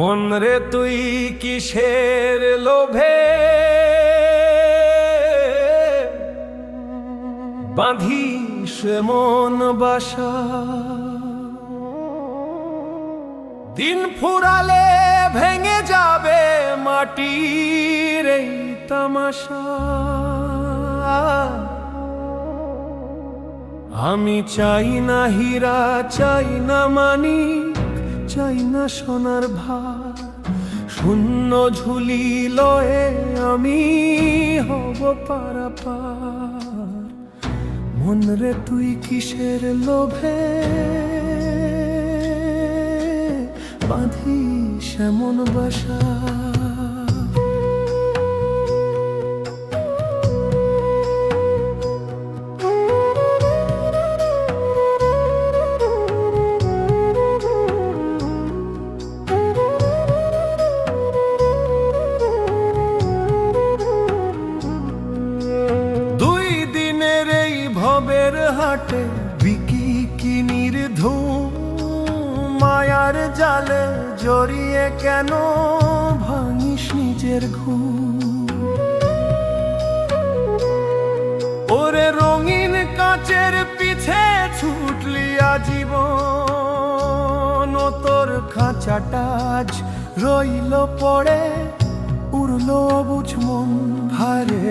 মন রে তুই কিসের লোভে বাঁধিস মন বাসা, দিন ফুরালে ভেঙে যাবে মাটির এই তামাশা। আমি চাই না হীরা, চাই না মানিক, চাই না সোনার ভার, শূন্য ঝুলি লয়ে আমি হব পারাপার। মন রে তুই কিসের লোভে বাঁধিস এমন বাসা। ভবের হাটে বিকি কিনির ধুম, মায়ার জালে জড়িয়ে কেন ভাঙিস নিজের ঘুম। ওরে রঙিন কাচের পিছে ছুটলি আজীবন, ও তোর খাঁচাটা আজ রইল পড়ে, উড়লো বুঝ মন, হারে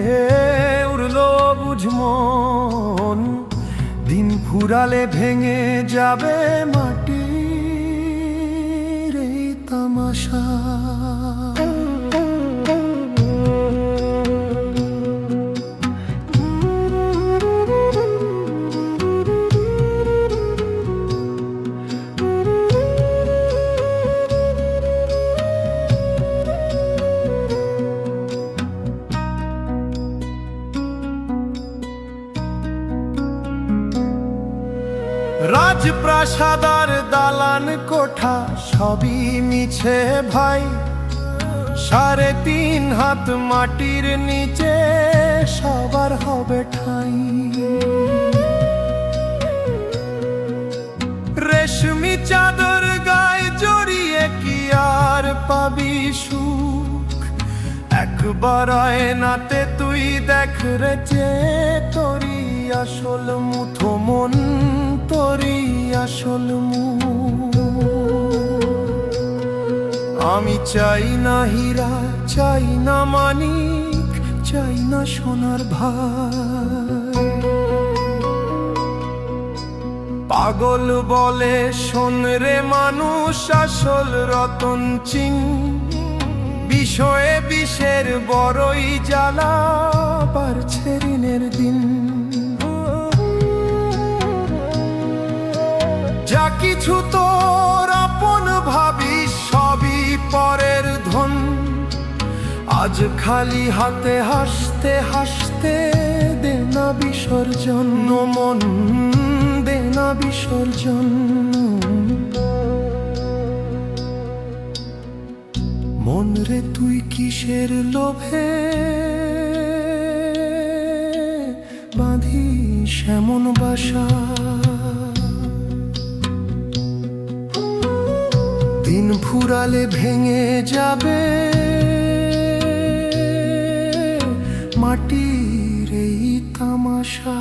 উড়লো বুঝ মন। দিন ফুরালে ভেঙে যাবে মাটির এই তামাশা। রাজপ্রাসাদ আর দালান কোঠা সবই মিছে ভাই, 3.5 হাত মাটির নিচে সবার হবে ঠাঁই। রেশমি চাদর গায়ে জড়িয়ে কি আর পাবি সুখ, একবার আয়নাতে তুই দেখ রে যে তোরি আসল মুঠো মন, তোরি আসল মুখ। আমি চাই না হীরা, চাই না মানিক, চাই না সোনার ভাই। পাগল বলে শোন রে মানুষ, আসল রতন চিন, বিষয়ে বিষের বড়ই জ্বালা, বাড়ছে ঋণের দিন। যা কিছু তোর আপন ভাবিস সবই পরের ধন, আজ খালি হাতে হাসতে হাসতে দে না বিসর্জন মন, দে না বিসর্জন। মন রে তুই কিসের লোভে বাঁধিস এমন বাসা, দিন ফুরালে ভেঙে যাবে মাটির এই তামাশা।